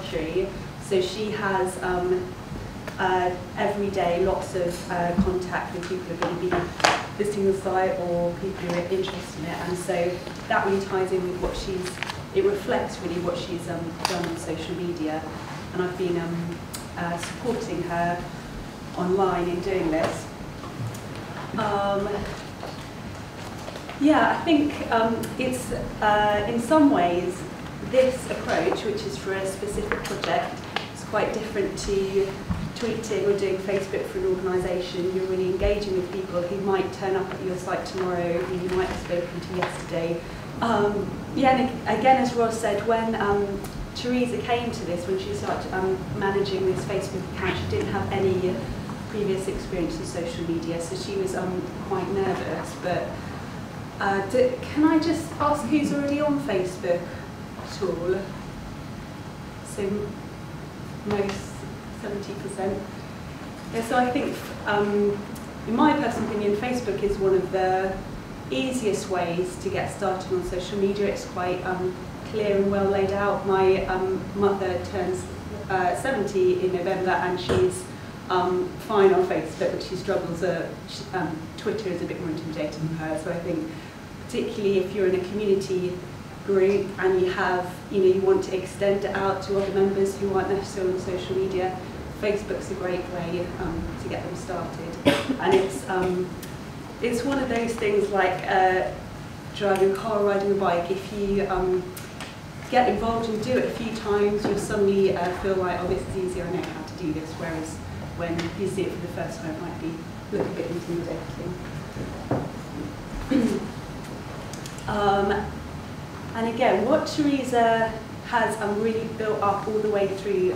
pottery. So she has every day lots of contact with people who are going to be visiting the site or people who are interested in it, and so that really ties in with what it reflects really what she's done on social media, and I've been supporting her online in doing this. Yeah, I think it's in some ways this approach, which is for a specific project, is quite different to tweeting or doing Facebook for an organisation. You're really engaging with people who might turn up at your site tomorrow, who you might have spoken to yesterday. Yeah, and again, as Ross said, when Teresa came to this, when she started managing this Facebook account, she didn't have any previous experience in social media, so she was quite nervous. But can I just ask who's already on Facebook at all? So most 70%. Yeah, so I think, in my personal opinion, Facebook is one of the easiest ways to get started on social media. It's quite clear and well laid out. My mother turns 70 in November, and she's fine on Facebook, but she struggles. Twitter is a bit more intimidating for her. So I think, particularly if you're in a community group and you want to extend it out to other members who aren't necessarily on social media, Facebook's a great way to get them started. And it's one of those things like driving a car or riding a bike. If you get involved and do it a few times, you'll suddenly feel like, oh, this is easy, I know how to do this, whereas when you see it for the first time, it might look a bit intimidating. And again, what Teresa has really built up all the way through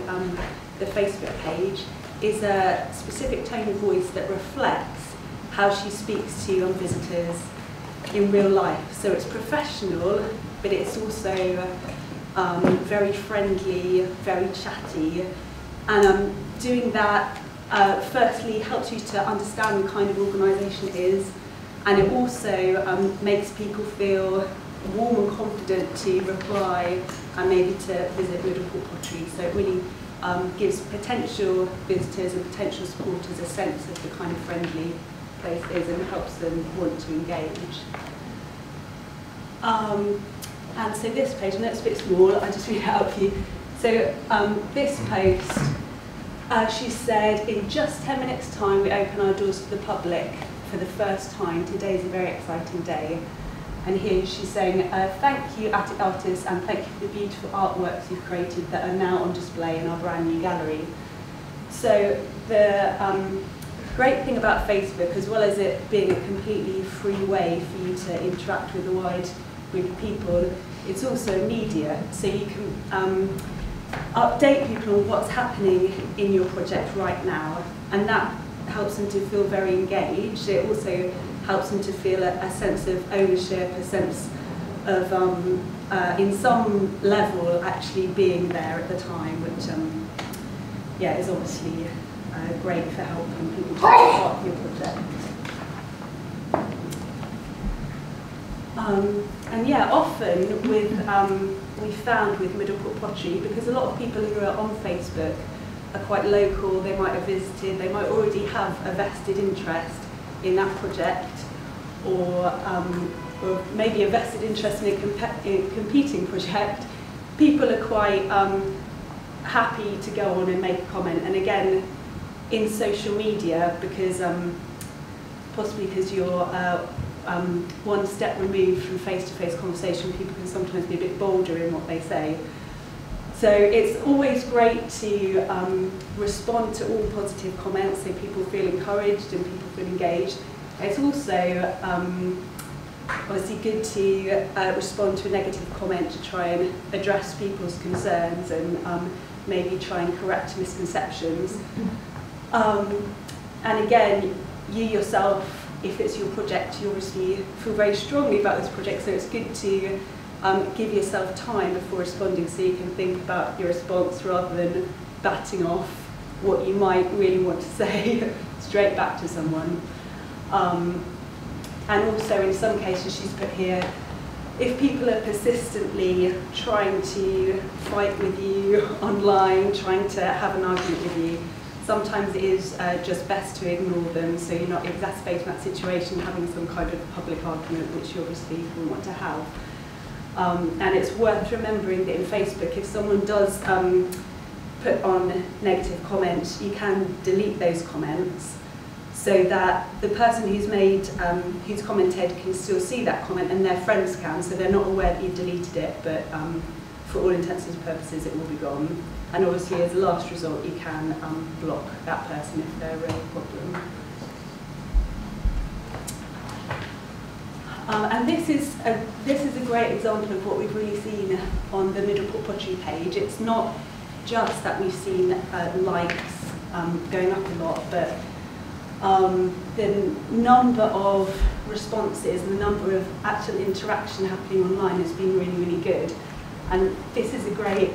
the Facebook page is a specific tone of voice that reflects how she speaks to visitors in real life. So it's professional, but it's also very friendly, very chatty. And doing that firstly helps you to understand the kind of organisation it is, and it also makes people feel warm and confident to reply and maybe to visit Middleport Pottery. So it really gives potential visitors and potential supporters a sense of the kind of friendly place it is, and helps them want to engage. And so this page, I know it's a bit small, I just read it out for you. So this post, she said, in just 10 minutes time we open our doors to the public for the first time. Today's a very exciting day. And here she's saying, thank you Attic artists, and thank you for the beautiful artworks you've created that are now on display in our brand new gallery. So the great thing about Facebook, as well as it being a completely free way for you to interact with a wide group of people, it's also immediate. So you can update people on what's happening in your project right now, and that helps them to feel very engaged. It also helps them to feel a sense of ownership, a sense of, in some level, actually being there at the time, which yeah, is obviously great for helping people to take part of your project. And yeah, often with we found with Middleport Pottery, because a lot of people who are on Facebook are quite local, they might have visited, they might already have a vested interest in that project, or maybe a vested interest in a competing project. People are quite happy to go on and make a comment. And again, in social media, because possibly because you're one step removed from face-to-face conversation, people can sometimes be a bit bolder in what they say. So it's always great to respond to all positive comments, so people feel encouraged and people feel engaged. It's also obviously good to respond to a negative comment to try and address people's concerns and maybe try and correct misconceptions. And again, you yourself, if it's your project, you obviously feel very strongly about this project, so it's good to give yourself time before responding so you can think about your response rather than batting off what you might really want to say straight back to someone. And also in some cases she's put here, if people are persistently trying to fight with you online, trying to have an argument with you, sometimes it is just best to ignore them, so you're not exacerbating that situation, having some kind of public argument, which you obviously wouldn't want to have. And it's worth remembering that in Facebook, if someone does put on negative comments, you can delete those comments, so that the person who's commented can still see that comment, and their friends can, so they're not aware that you've deleted it, but for all intents and purposes it will be gone. And obviously as a last resort you can block that person if they're a problem. And this is a great example of what we've really seen on the Middleport Pottery page. It's not just that we've seen likes going up a lot, but the number of responses and the number of actual interaction happening online has been really, really good. And this is a great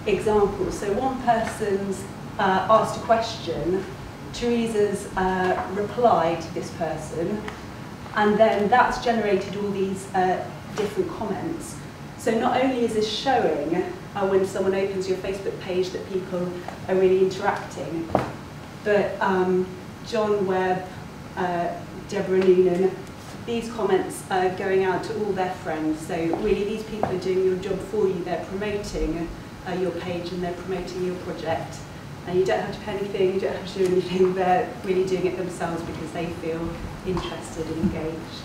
example. So one person's asked a question, Teresa's replied to this person, and then that's generated all these different comments. So not only is this showing when someone opens your Facebook page that people are really interacting, but John Webb, Deborah Noonan, these comments are going out to all their friends. So really these people are doing your job for you. They're promoting your page and they're promoting your project. And you don't have to pay anything, you don't have to do anything. They're really doing it themselves because they feel interested and engaged.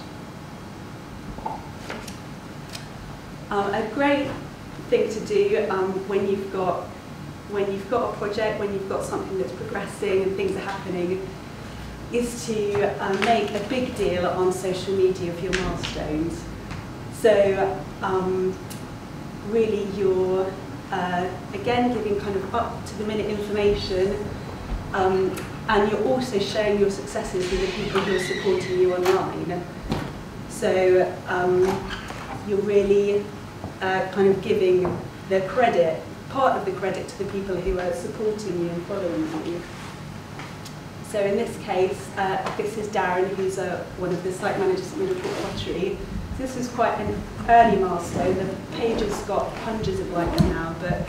A great thing to do when you've got a project, when you've got something that's progressing and things are happening, is to make a big deal on social media of your milestones. So really you're, again, giving kind of up-to-the-minute information, and you're also sharing your successes with the people who are supporting you online. So you're really kind of giving the credit, part of the credit, to the people who are supporting you and following you. So in this case, this is Darren, who's one of the site managers at Middleport Pottery. This is quite an early milestone. The page has got hundreds of likes now, but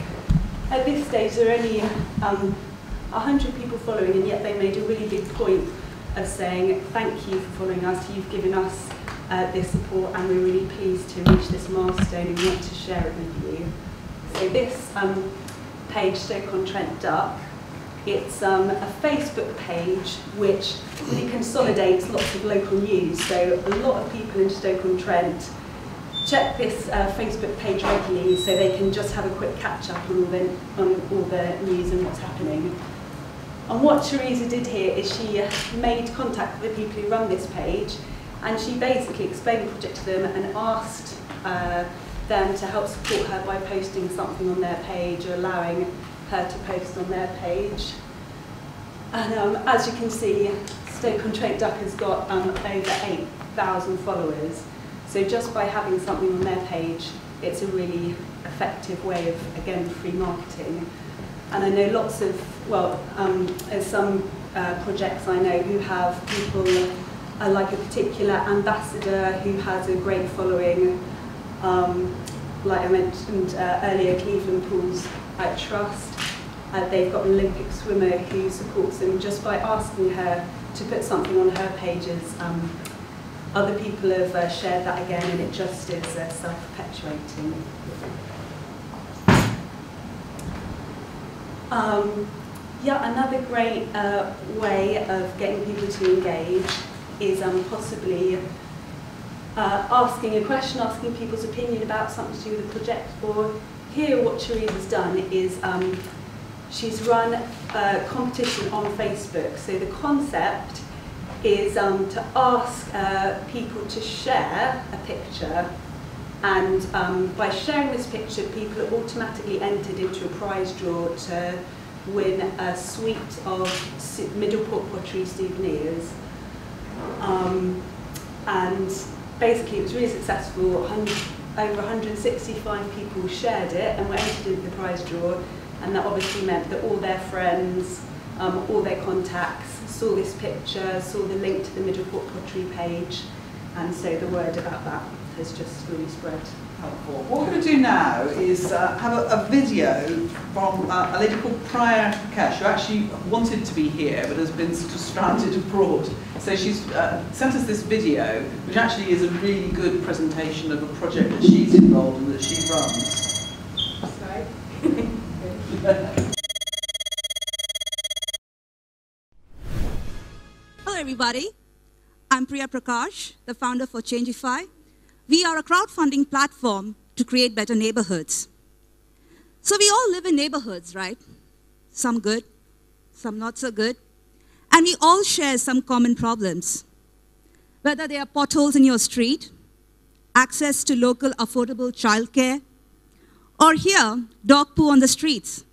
at this stage there are only 100 people following, and yet they made a really big point of saying, thank you for following us, you've given us this support, and we're really pleased to reach this milestone and we want to share it with you. So this page, Stoke-on-Trent Duck, it's a Facebook page which really consolidates lots of local news. So a lot of people in Stoke-on-Trent check this Facebook page regularly, so they can just have a quick catch up on all the news and what's happening. And what Teresa did here is she made contact with the people who run this page, and she basically explained the project to them and asked them to help support her by posting something on their page or allowing her to post on their page. And as you can see, Stoke-on-Trent Duck has got over 8,000 followers. So just by having something on their page, it's a really effective way of, again, free marketing. And I know lots of, well, there's some projects I know who have people like a particular ambassador who has a great following. Like I mentioned earlier, Cleveland Pools Trust. They've got an Olympic swimmer who supports them just by asking her to put something on her pages. Other people have shared that again, and it just is self-perpetuating. Yeah, another great way of getting people to engage is possibly asking a question, asking people's opinion about something to do with the project. Or here what Teresa's done is she's run a competition on Facebook. So the concept is to ask people to share a picture, and by sharing this picture, people are automatically entered into a prize draw to win a suite of Middleport Pottery souvenirs. And basically it was really successful. Over 165 people shared it and were entered into the prize draw, and that obviously meant that all their friends, all their contacts saw this picture, saw the link to the Middleport Pottery page, And so the word about that has just really spread. Helpful. What we're going to do now is have a video from a lady called Priya who actually wanted to be here but has been sort of stranded abroad. So she's sent us this video, which actually is a really good presentation of a project that she's involved in, that she runs. Sorry. Hello everybody, I'm Priya Prakash, the founder for Changeify. We are a crowdfunding platform to create better neighborhoods. So we all live in neighborhoods, right? Some good, some not so good. And we all share some common problems. Whether they are potholes in your street, access to local affordable childcare, or here, dog poo on the streets.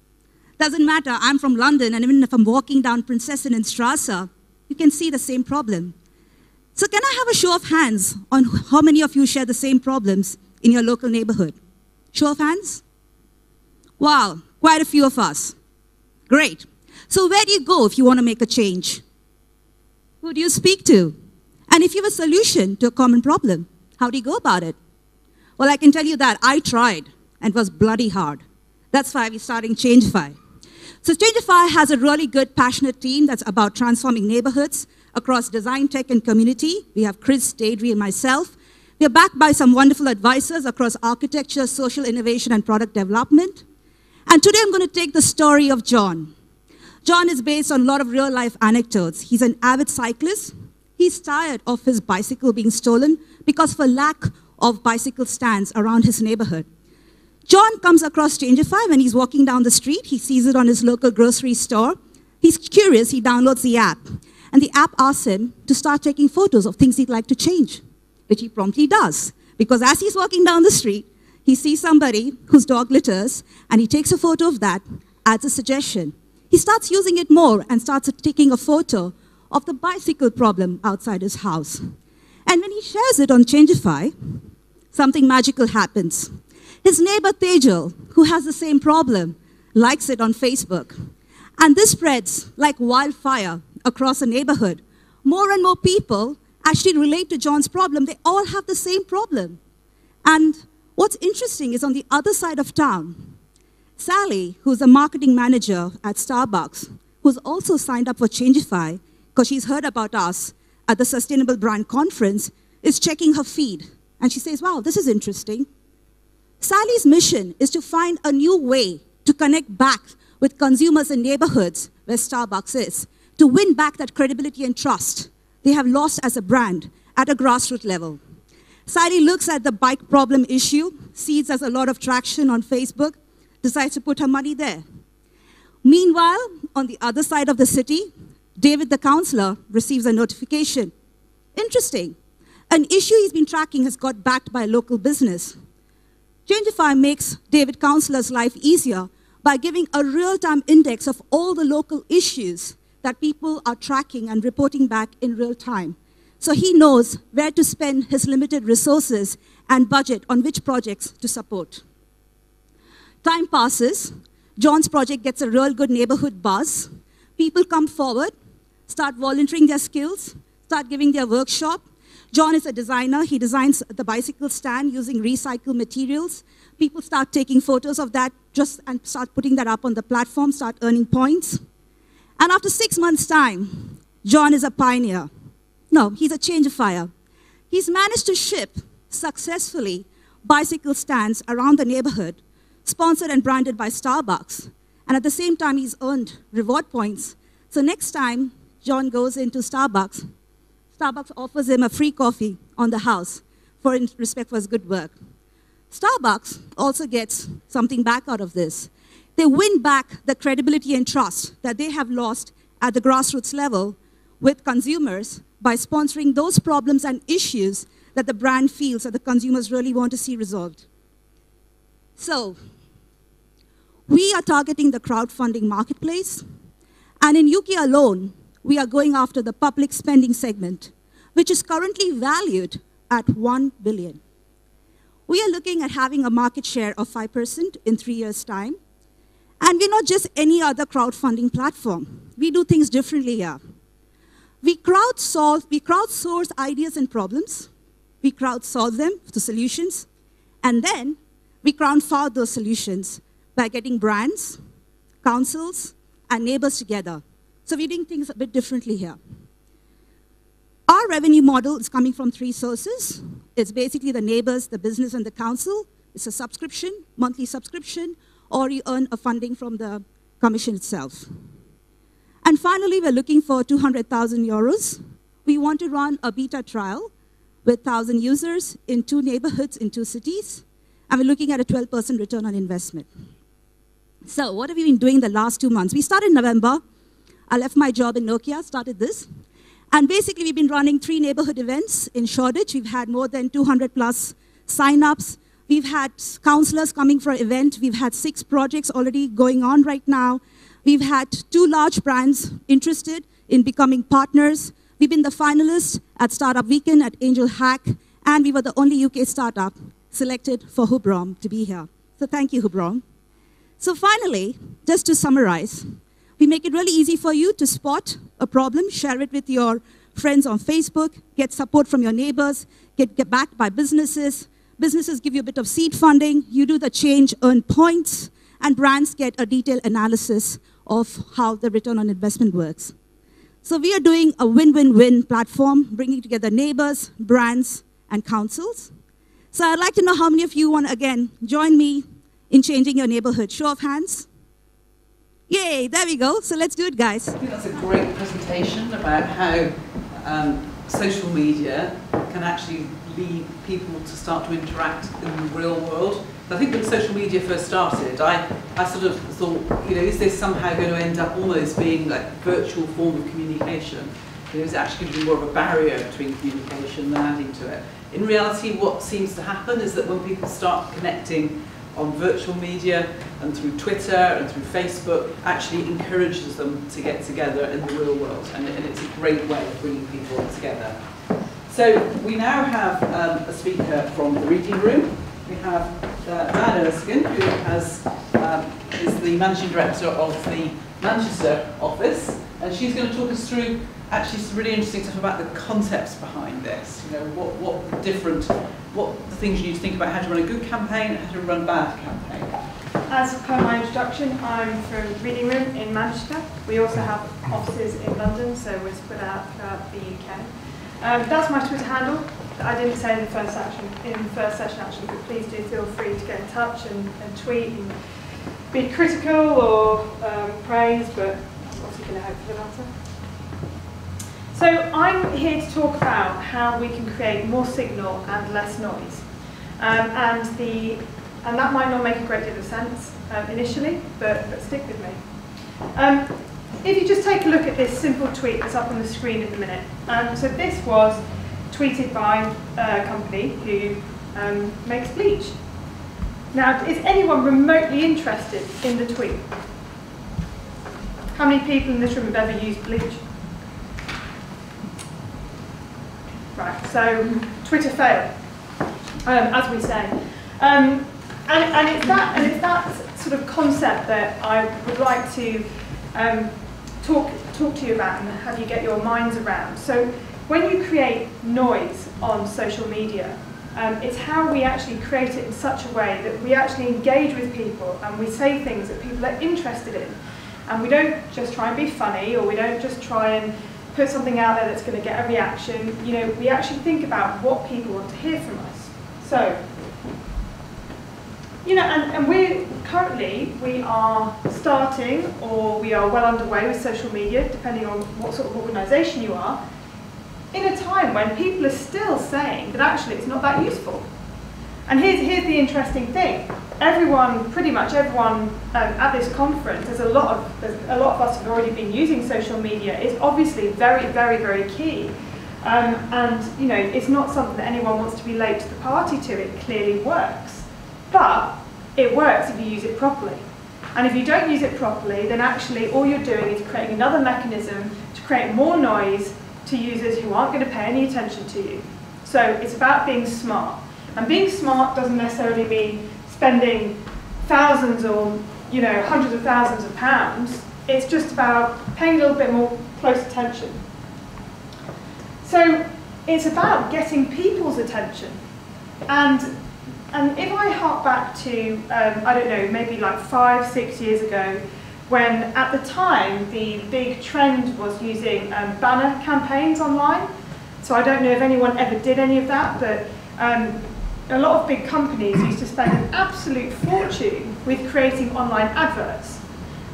Doesn't matter, I'm from London, and even if I'm walking down Prinzessinnenstraße, you can see the same problem. So can I have a show of hands on how many of you share the same problems in your local neighborhood? Show of hands? Wow, quite a few of us. Great. So where do you go if you want to make a change? Who do you speak to? And if you have a solution to a common problem, how do you go about it? Well, I can tell you that I tried, and it was bloody hard. That's why we're starting Changeify. So Changeify has a really good, passionate team that's about transforming neighborhoods across design, tech, and community. We have Chris, Deidre, and myself. We are backed by some wonderful advisors across architecture, social innovation, and product development. And today I'm going to take the story of John. John is based on a lot of real-life anecdotes. He's an avid cyclist. He's tired of his bicycle being stolen because of a lack of bicycle stands around his neighborhood. John comes across Changeify when he's walking down the street. He sees it on his local grocery store. He's curious. He downloads the app. And the app asks him to start taking photos of things he'd like to change, which he promptly does. Because as he's walking down the street, he sees somebody whose dog litters, and he takes a photo of that, adds a suggestion. He starts using it more and starts taking a photo of the bicycle problem outside his house. And when he shares it on Changeify, something magical happens. His neighbor Tejal, who has the same problem, likes it on Facebook. And this spreads like wildfire across the neighborhood. More and more people actually relate to John's problem. They all have the same problem. And what's interesting is on the other side of town, Sally, who's a marketing manager at Starbucks, who's also signed up for Changeify because she's heard about us at the Sustainable Brand Conference, is checking her feed. And she says, wow, this is interesting. Sally's mission is to find a new way to connect back with consumers in neighborhoods where Starbucks is, to win back that credibility and trust they have lost as a brand at a grassroots level. Sally looks at the bike problem issue, sees there's a lot of traction on Facebook, decides to put her money there. Meanwhile, on the other side of the city, David the counselor receives a notification. Interesting. An issue he's been tracking has got backed by a local business. Changeify makes David counselor's life easier by giving a real-time index of all the local issues that people are tracking and reporting back in real time. So he knows where to spend his limited resources and budget on which projects to support. Time passes. John's project gets a real good neighborhood buzz. People come forward, start volunteering their skills, start giving their workshop. John is a designer. He designs the bicycle stand using recycled materials. People start taking photos of that and start putting that up on the platform, start earning points. And after 6 months' time, John is a pioneer. No, he's a Changeifier. He's managed to ship successfully bicycle stands around the neighborhood, sponsored and branded by Starbucks. And at the same time, he's earned reward points. So next time John goes into Starbucks, Starbucks offers him a free coffee on the house in respect for his good work. Starbucks also gets something back out of this. They win back the credibility and trust that they have lost at the grassroots level with consumers by sponsoring those problems and issues that the brand feels that the consumers really want to see resolved. So, we are targeting the crowdfunding marketplace, and in UK alone, we are going after the public spending segment, which is currently valued at 1 billion. We are looking at having a market share of 5% in 3 years' time. And we're not just any other crowdfunding platform. We do things differently here. We crowdsource ideas and problems. we crowdsource them to solutions, and then we crowdfund those solutions by getting brands, councils, and neighbors together. So we're doing things a bit differently here. Our revenue model is coming from 3 sources. It's basically the neighbors, the business, and the council. It's a subscription, monthly subscription, or you earn a funding from the commission itself. And finally, we're looking for 200,000 euros. We want to run a beta trial with 1,000 users in 2 neighborhoods in 2 cities, and we're looking at a 12% return on investment. So what have we been doing the last 2 months? We started in November. I left my job in Nokia, started this. And basically, we've been running 3 neighborhood events in Shoreditch. We've had more than 200 plus sign-ups. We've had counselors coming for an event. We've had 6 projects already going on right now. We've had 2 large brands interested in becoming partners. We've been the finalists at Startup Weekend at Angel Hack, and we were the only UK startup selected for Hubrom to be here. So thank you, Hubrom. So finally, just to summarize, we make it really easy for you to spot a problem, share it with your friends on Facebook, get support from your neighbors, get backed by businesses. Businesses give you a bit of seed funding, you do the change, earn points, and brands get a detailed analysis of how the return on investment works. So we are doing a win-win-win platform, bringing together neighbors, brands, and councils. So I'd like to know how many of you want to, again, join me in changing your neighborhood. Show of hands. Yay, there we go. So let's do it, guys. I think that's a great presentation about how social media can actually lead people to start to interact in the real world. I think when social media first started, I sort of thought, you know, is this somehow going to end up almost being like a virtual form of communication? There's actually going to be more of a barrier between communication than adding to it. In reality, what seems to happen is that when people start connecting on virtual media and through Twitter and through Facebook, actually encourages them to get together in the real world, and it's a great way of bringing people together. So we now have a speaker from the reading room. We have Dan Erskine, who is the managing director of the Manchester office, and she's going to talk us through actually some really interesting stuff about the concepts behind this. You know, what the things you need to think about how to run a good campaign and how to run a bad campaign. As per my introduction, I'm from Reading Room in Manchester. We also have offices in London, so we're spread out throughout the UK. That's my Twitter handle. I didn't say in the first session actually, but please do feel free to get in touch and tweet and be critical or praise, but I'm obviously going to hope for the latter. So I'm here to talk about how we can create more signal and less noise. And that might not make a great deal of sense initially, but stick with me. If you just take a look at this simple tweet that's up on the screen at the minute. So this was tweeted by a company who makes bleach. Now, is anyone remotely interested in the tweet? How many people in this room have ever used bleach? Right, so Twitter failed, as we say. And it's that sort of concept that I would like to talk to you about and have you get your minds around. So when you create noise on social media, it's how we actually create it in such a way that we actually engage with people and we say things that people are interested in. And we don't just try and be funny, or we don't just try and put something out there that's going to get a reaction. You know, we actually think about what people want to hear from us. So, you know, and we are starting, or we are well underway with social media, depending on what sort of organisation you are, in a time when people are still saying that actually it's not that useful. And here's the interesting thing. Pretty much everyone at this conference, there's a lot of us have already been using social media. It's obviously very, very, very key. And you know, it's not something that anyone wants to be late to the party to. It clearly works. But it works if you use it properly. And if you don't use it properly, then actually all you're doing is creating another mechanism to create more noise to users who aren't going to pay any attention to you. So it's about being smart. And being smart doesn't necessarily mean spending thousands or, you know, hundreds of thousands of pounds. It's just about paying a little bit more close attention. So it's about getting people's attention. And if I hark back to, I don't know, maybe like 5, 6 years ago, when at the time the big trend was using banner campaigns online. So I don't know if anyone ever did any of that, but a lot of big companies used to spend an absolute fortune with creating online adverts.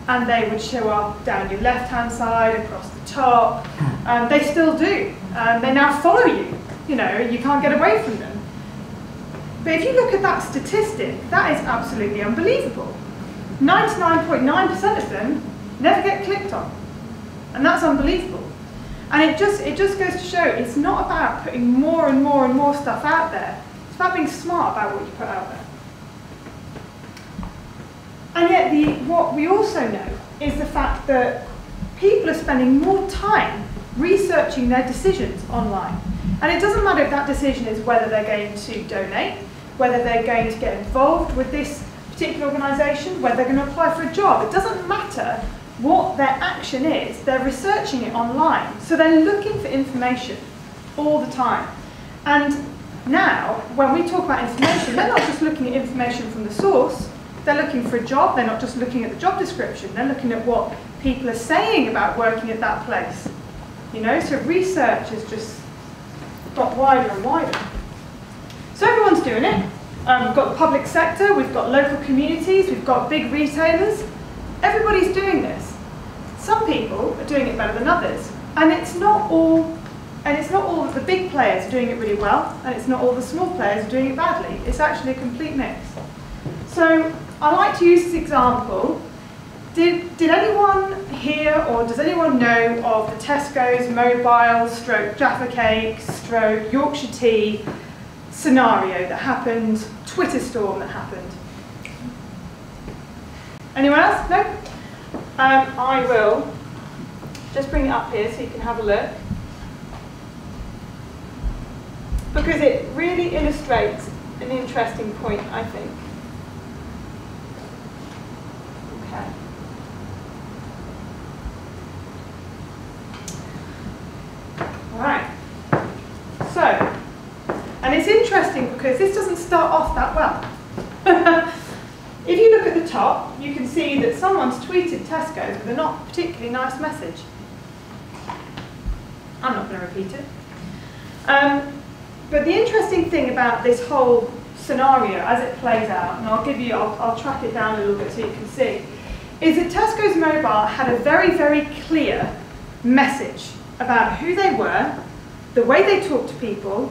And they would show up down your left-hand side, across the top. They still do. They now follow you. You know, you can't get away from them. But if you look at that statistic, that is absolutely unbelievable. 99.9% of them never get clicked on. And that's unbelievable. And it just goes to show it's not about putting more and more and more stuff out there. It's about being smart about what you put out there. And yet what we also know is the fact that people are spending more time researching their decisions online. And it doesn't matter if that decision is whether they're going to donate, whether they're going to get involved with this particular organisation, whether they're going to apply for a job. It doesn't matter what their action is, they're researching it online. So they're looking for information all the time. And now, when we talk about information, they're not just looking at information from the source, they're looking for a job, they're not just looking at the job description, they're looking at what people are saying about working at that place. You know, so research has just got wider and wider. So everyone's doing it. We've got the public sector, we've got local communities, we've got big retailers. Everybody's doing this. Some people are doing it better than others. And it's not all of the big players are doing it really well, and it's not all the small players are doing it badly. It's actually a complete mix. So I like to use this example. Did anyone here, or does anyone know of the Tesco's mobile stroke Jaffa cake stroke Yorkshire tea scenario that happened, Twitter storm that happened? Anyone else? No? I will just bring it up here so you can have a look, because it really illustrates an interesting point, I think. Okay. All right. So, and it's interesting because this doesn't start off that well. If you look at the top, you can see that someone's tweeted Tesco's with a not particularly nice message. I'm not going to repeat it. But the interesting thing about this whole scenario as it plays out, and I'll track it down a little bit so you can see, is that Tesco's Mobile had a very, very clear message about who they were, the way they talk to people,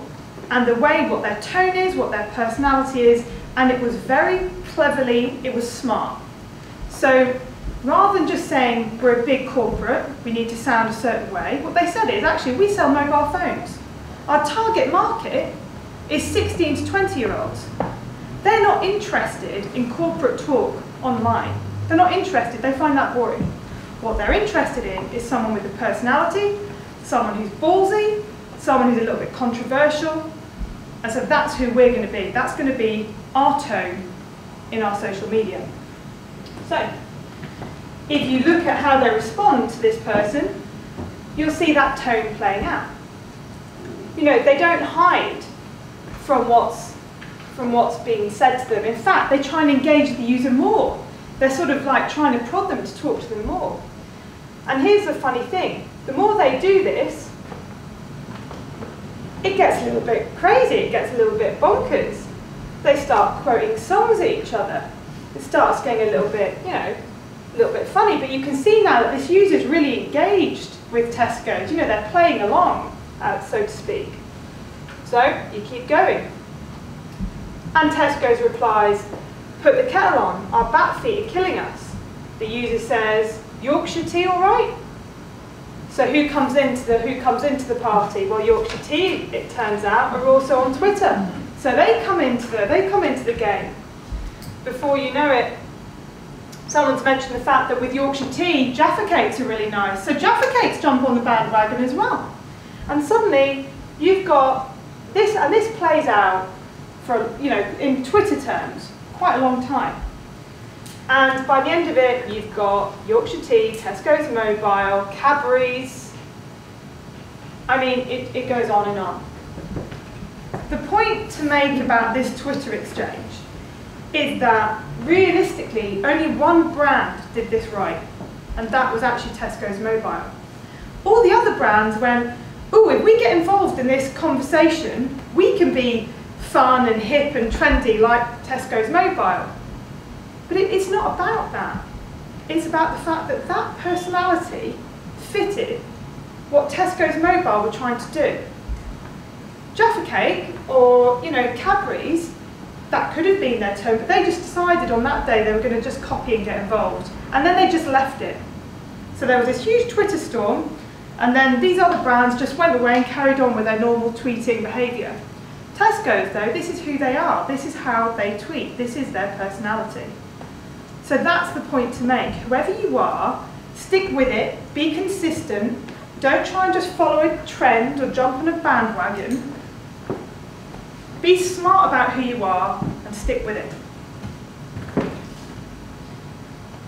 and the way what their tone is, what their personality is, and it was very cleverly, it was smart. So rather than just saying we're a big corporate, we need to sound a certain way, what they said is actually we sell mobile phones. Our target market is 16 to 20-year-olds. They're not interested in corporate talk online. They're not interested, they find that boring. What they're interested in is someone with a personality, someone who's ballsy, someone who's a little bit controversial, and so that's who we're going to be. That's going to be our tone in our social media. So, if you look at how they respond to this person, you'll see that tone playing out. You know, they don't hide from what's being said to them. In fact, they try and engage the user more. They're sort of like trying to prod them to talk to them more. And here's the funny thing. The more they do this, it gets a little bit crazy, it gets a little bit bonkers. They start quoting songs at each other. It starts getting a little bit, you know, a little bit funny, but you can see now that this user's really engaged with Tesco's. You know, they're playing along, so to speak. So, you keep going. And Tesco's replies, put the kettle on, our bat feet are killing us. The user says, Yorkshire tea all right? So who comes into the party? Well, Yorkshire tea, it turns out, are also on Twitter. So they come into the game. Before you know it, someone's mentioned the fact that with Yorkshire tea, Jaffa cakes are really nice. So Jaffa cakes jump on the bandwagon as well. And suddenly you've got this, and this plays out for, you know, in Twitter terms, quite a long time. And by the end of it, you've got Yorkshire tea, Tesco's Mobile, Cadbury's. I mean, it goes on and on. the point to make about this Twitter exchange is that realistically only one brand did this right, and that was actually Tesco's Mobile. All the other brands went, oh, if we get involved in this conversation, we can be fun and hip and trendy like Tesco's Mobile. But it's not about that. It's about the fact that that personality fitted what Tesco's Mobile were trying to do. Jaffa Cake or, you know, Cadbury's, that could have been their tone, but they just decided on that day they were going to just copy and get involved. And then they just left it. So there was this huge Twitter storm, and then these other brands just went away and carried on with their normal tweeting behaviour. Tesco's, though, this is who they are. This is how they tweet. This is their personality. So that's the point to make. Whoever you are, stick with it, be consistent, don't try and just follow a trend or jump on a bandwagon. Be smart about who you are and stick with it.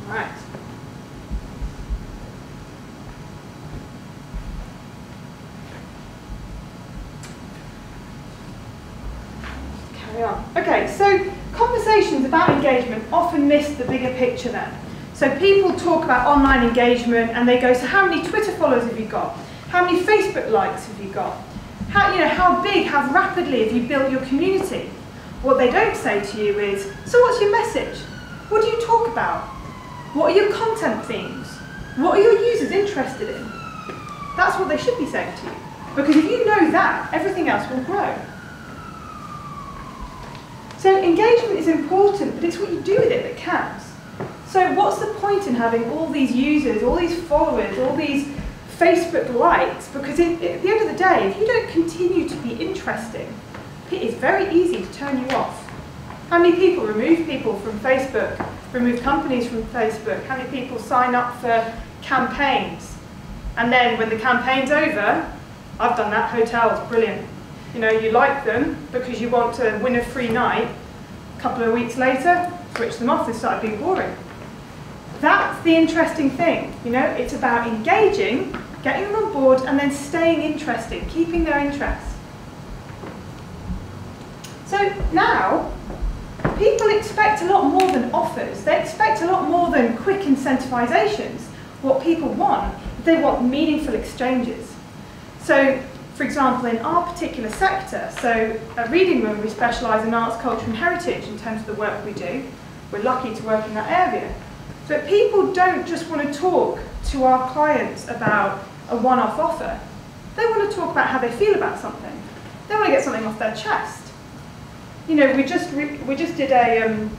Right. Carry on. Okay, so conversations about engagement often miss the bigger picture then. So people talk about online engagement and they go, so how many Twitter followers have you got? How many Facebook likes have you got? How big, how rapidly have you built your community? What they don't say to you is, so what's your message? What do you talk about? What are your content themes? What are your users interested in? That's what they should be saying to you. Because if you know that, everything else will grow. So engagement is important, but it's what you do with it that counts. So what's the point in having all these users, all these followers, all these Facebook likes? Because at the end of the day, if you don't continue to be interesting, it is very easy to turn you off. How many people remove people from Facebook, remove companies from Facebook? How many people sign up for campaigns? And then when the campaign's over, I've done that, hotels, brilliant. You know, you like them because you want to win a free night. A couple of weeks later, switch them off, they started being boring. That's the interesting thing, you know, it's about engaging, getting them on board, and then staying interested, keeping their interest. So now, people expect a lot more than offers. They expect a lot more than quick incentivizations. What people want, they want meaningful exchanges. So, for example, in our particular sector, so at Reading Room we specialise in arts, culture and heritage in terms of the work we do. We're lucky to work in that area. But people don't just want to talk to our clients about a one-off offer. They want to talk about how they feel about something. They want to get something off their chest. You know, we just did a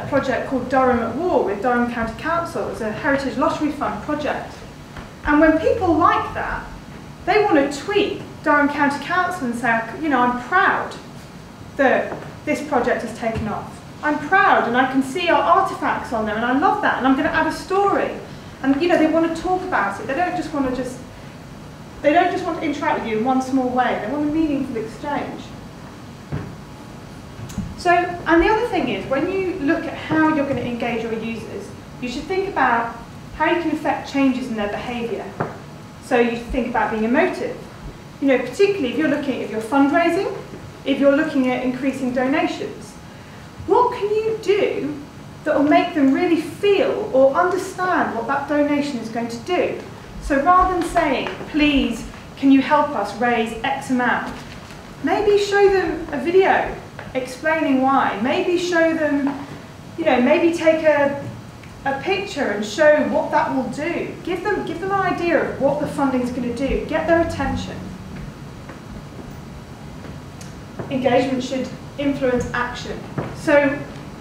project called Durham at War with Durham County Council. It's a Heritage Lottery Fund project. And when people like that, they want to tweet Durham County Council and say, you know, I'm proud that this project has taken off. I'm proud and I can see our artifacts on there and I love that and I'm going to add a story. And you know, they want to talk about it. They don't just want to interact with you in one small way. They want a meaningful exchange. So, and the other thing is, when you look at how you're going to engage your users, you should think about how you can affect changes in their behaviour. So you think about being emotive. You know, particularly if you're fundraising, if you're looking at increasing donations. What can you do that will make them really feel or understand what that donation is going to do? So rather than saying, please, can you help us raise X amount? Maybe show them a video explaining why. Maybe show them, you know, maybe take a picture and show what that will do. Give them an idea of what the funding is going to do. Get their attention. Engagement should influence action. So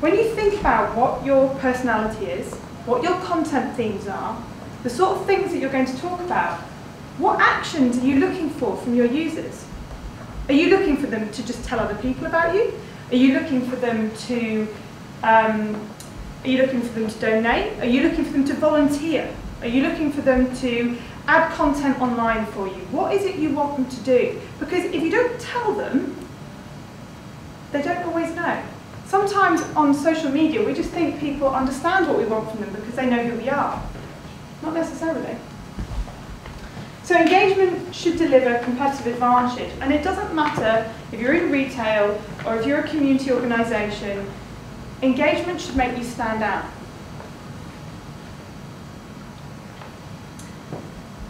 when you think about what your personality is, what your content themes are, the sort of things that you're going to talk about, what actions are you looking for from your users? Are you looking for them to just tell other people about you? Are you looking for them to donate? Are you looking for them to volunteer? Are you looking for them to add content online for you? What is it you want them to do? Because if you don't tell them, they don't always know. Sometimes on social media, we just think people understand what we want from them because they know who we are. Not necessarily. So engagement should deliver competitive advantage, and it doesn't matter if you're in retail or if you're a community organisation, engagement should make you stand out.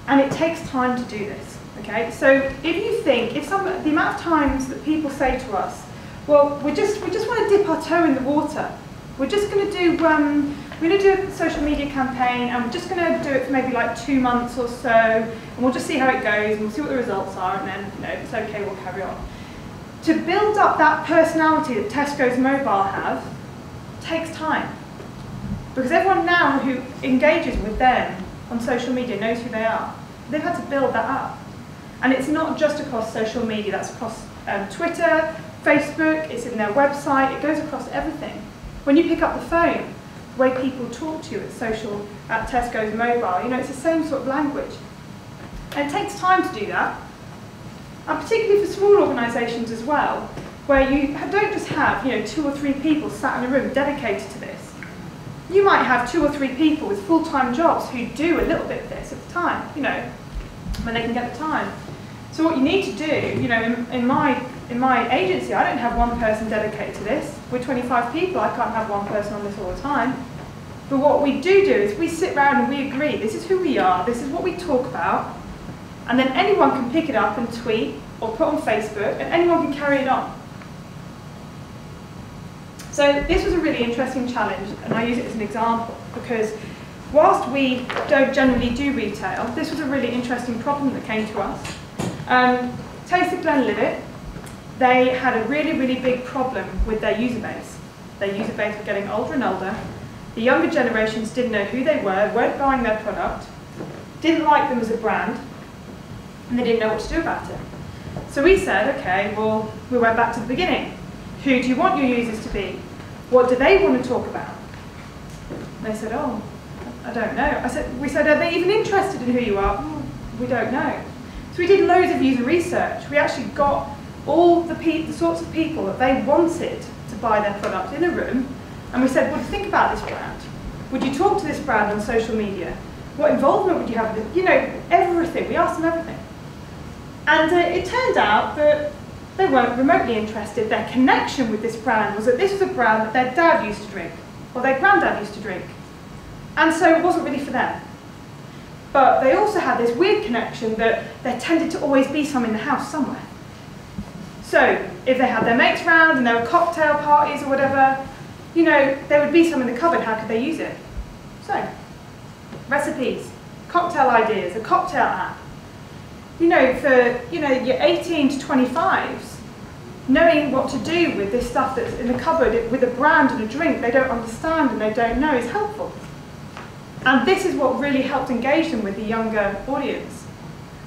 And it takes time to do this, okay? So if you think, the amount of times that people say to us, well, we just want to dip our toe in the water. We're just going to do, we're going to do a social media campaign, and we're just going to do it for maybe like 2 months or so, and we'll just see how it goes, and we'll see what the results are, and then, if it's okay, we'll carry on. To build up that personality that Tesco's Mobile have takes time. Because everyone now who engages with them on social media knows who they are. They've had to build that up. And it's not just across social media, that's across Twitter, Facebook, it's in their website, it goes across everything. When you pick up the phone, the way people talk to you at Tesco's Mobile, it's the same sort of language. And it takes time to do that. And particularly for small organisations as well, where you don't just have 2 or 3 people sat in a room dedicated to this. You might have 2 or 3 people with full-time jobs who do a little bit of this at the time, when they can get the time. So what you need to do, in my agency, I don't have one person dedicated to this. We're 25 people, I can't have one person on this all the time. But what we do is we sit around and we agree, this is who we are, this is what we talk about, and then anyone can pick it up and tweet or put on Facebook, and anyone can carry it on. So this was a really interesting challenge, and I use it as an example, because whilst we don't generally do retail, this was a really interesting problem that came to us. Taste of Glenlivet, they had a really, really big problem with their user base. Their user base was getting older and older. The younger generations didn't know who they were, weren't buying their product, didn't like them as a brand, and they didn't know what to do about it. So we said, okay, well, we went back to the beginning. Who do you want your users to be? What do they want to talk about? And they said, oh, I don't know. We said, are they even interested in who you are? Oh, we don't know. So we did loads of user research. We actually got all the sorts of people that they wanted to buy their product in a room, and we said, well, think about this brand. Would you talk to this brand on social media? What involvement would you have with it? Everything. We asked them everything. And it turned out that they weren't remotely interested. Their connection with this brand was that this was a brand that their dad used to drink, or their granddad used to drink. And so it wasn't really for them. But they also had this weird connection that there tended to always be some in the house somewhere. So if they had their mates round and there were cocktail parties or whatever, there would be some in the cupboard. How could they use it? So, recipes, cocktail ideas, a cocktail app. For your 18 to 25s, knowing what to do with this stuff that's in the cupboard with a brand and a drink they don't understand and they don't know is helpful. And this is what really helped engage them with the younger audience.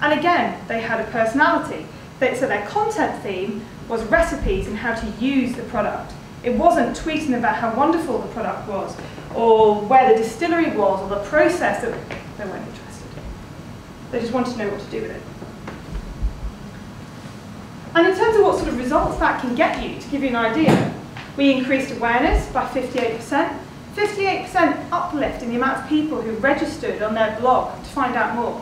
And again, they had a personality. So their content theme was recipes and how to use the product. It wasn't tweeting about how wonderful the product was, or where the distillery was, or the process. That they weren't interested. They just wanted to know what to do with it. And in terms of what sort of results that can get you, to give you an idea, we increased awareness by 58%. 58% uplift in the amount of people who registered on their blog to find out more.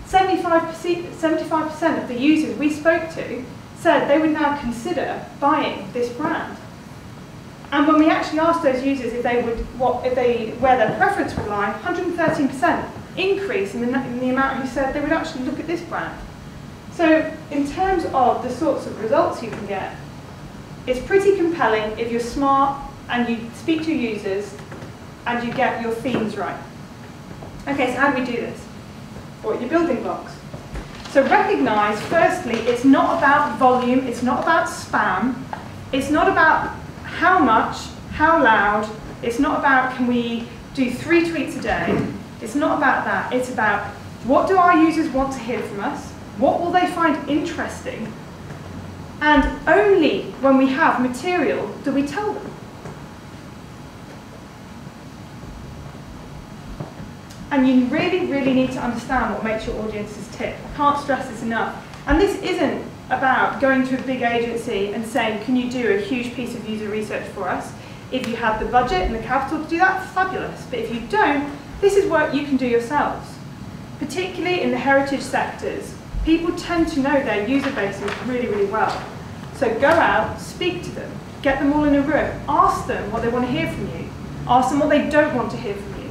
75% of the users we spoke to said they would now consider buying this brand. And when we actually asked those users where their preference would lie, 113% increase in the amount who said they would actually look at this brand. So in terms of the sorts of results you can get, it's pretty compelling if you're smart and you speak to your users and you get your themes right. Okay, so how do we do this? What are your building blocks? So recognize, firstly, it's not about volume, it's not about spam, it's not about how much, how loud, it's not about can we do 3 tweets a day, it's not about that, it's about what do our users want to hear from us, what will they find interesting, and only when we have material do we tell them. And you really, really need to understand what makes your audiences tick. I can't stress this enough. And this isn't about going to a big agency and saying, can you do a huge piece of user research for us? If you have the budget and the capital to do that, fabulous. But if you don't, this is work you can do yourselves. particularly in the heritage sectors, people tend to know their user bases really, really well. So go out, speak to them, get them all in a room, ask them what they want to hear from you, ask them what they don't want to hear from you,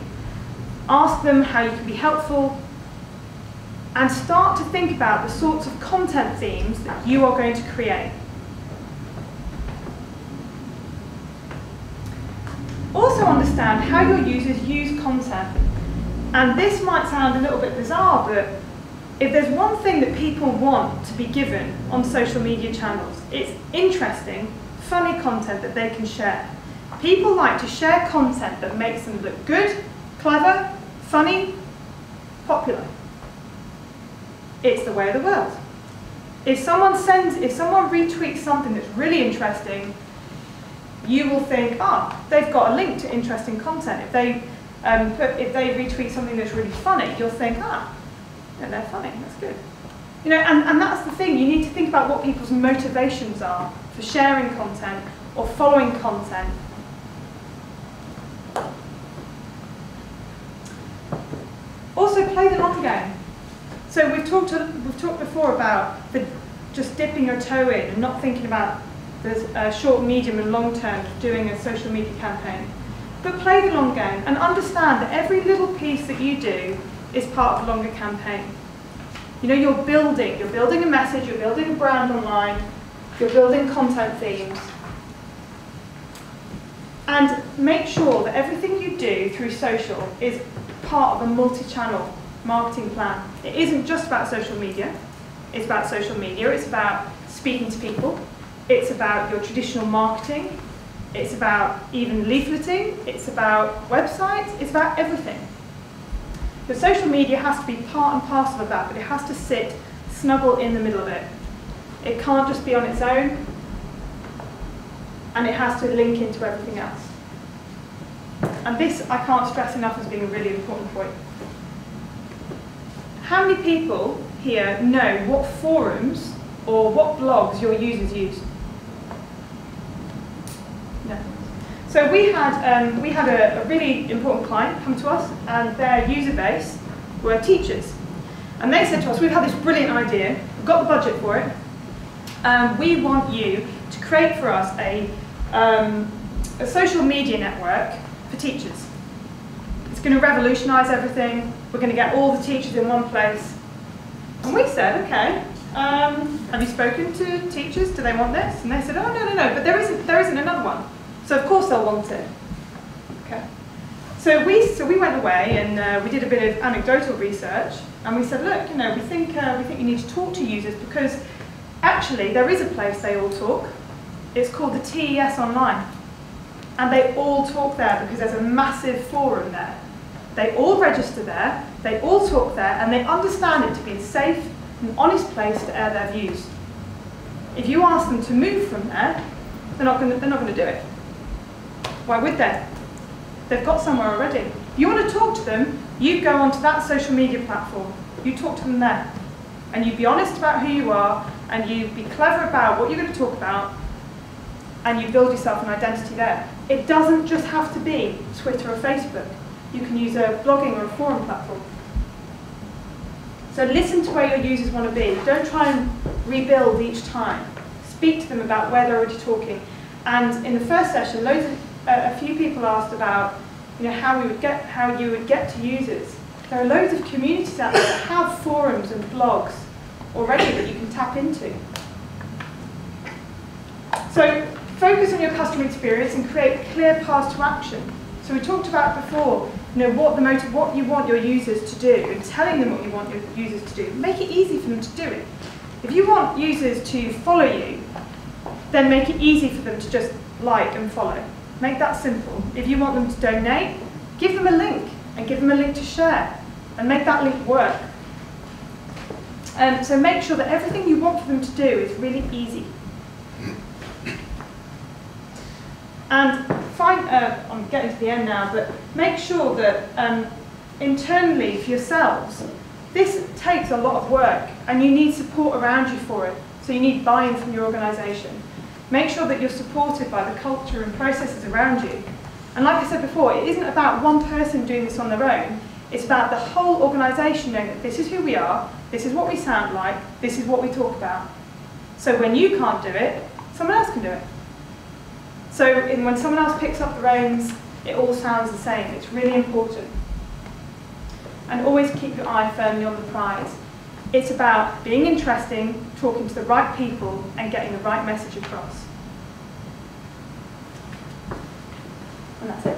ask them how you can be helpful, and start to think about the sorts of content themes that you are going to create. Also understand how your users use content. And this might sound a little bit bizarre, but if there's one thing that people want to be given on social media channels, it's interesting, funny content that they can share. People like to share content that makes them look good, clever, funny, popular. It's the way of the world. If someone retweets something that's really interesting, you will think, they've got a link to interesting content. If they retweet something that's really funny, you'll think, they're funny, that's good. You know, and that's the thing, you need to think about what people's motivations are for sharing content or following content. Also, play the long game. So we've talked before about just dipping your toe in and not thinking about the short, medium and long term of doing a social media campaign. But play the long game and understand that every little piece that you do is part of a longer campaign. You know, you're building a message, you're building a brand online, you're building content themes. And make sure that everything you do through social is part of a multi-channel marketing plan. It isn't just about social media. It's about social media. It's about speaking to people. It's about your traditional marketing. It's about even leafleting. It's about websites. It's about everything. The social media has to be part and parcel of that, but it has to sit snuggle in the middle of it. It can't just be on its own, and it has to link into everything else. And this I can't stress enough as being a really important point. How many people here know what forums or what blogs your users use? No. So we had a really important client come to us, and their user base were teachers. And they said to us, we've had this brilliant idea, we've got the budget for it, and we want you to create for us a social media network for teachers. It's going to revolutionise everything. We're going to get all the teachers in one place. And we said, okay, have you spoken to teachers? Do they want this? And they said, oh, no, but there isn't another one. So of course they'll want it. Okay. So we went away and we did a bit of anecdotal research, and we said, look, we think you need to talk to users, because actually there is a place they all talk. It's called the TES Online. And they all talk there because there's a massive forum there. They all register there, they all talk there, and they understand it to be a safe and honest place to air their views. If you ask them to move from there, they're not going to do it. Why would they? They've got somewhere already. If you want to talk to them, you go onto that social media platform. You talk to them there. And you be honest about who you are, and you be clever about what you're going to talk about, and you build yourself an identity there. It doesn't just have to be Twitter or Facebook. You can use a blogging or a forum platform. So listen to where your users want to be. Don't try and rebuild each time. Speak to them about where they're already talking. And in the first session, a few people asked about how you would get to users. There are loads of communities out there that have forums and blogs already that you can tap into. So focus on your customer experience and create clear paths to action. So we talked about before, what you want your users to do, and telling them what you want your users to do. Make it easy for them to do it. If you want users to follow you, then make it easy for them to just like and follow. Make that simple. If you want them to donate, give them a link, and give them a link to share, and make that link work. So make sure that everything you want for them to do is really easy. And I'm getting to the end now, but make sure that internally for yourselves, this takes a lot of work, and you need support around you for it. So you need buy-in from your organisation. Make sure that you're supported by the culture and processes around you. And like I said before, it isn't about one person doing this on their own. It's about the whole organisation knowing that this is who we are, this is what we sound like, this is what we talk about. So when you can't do it, someone else can do it. So when someone else picks up the reins, it all sounds the same. It's really important. And always keep your eye firmly on the prize. It's about being interesting, talking to the right people, and getting the right message across. And that's it.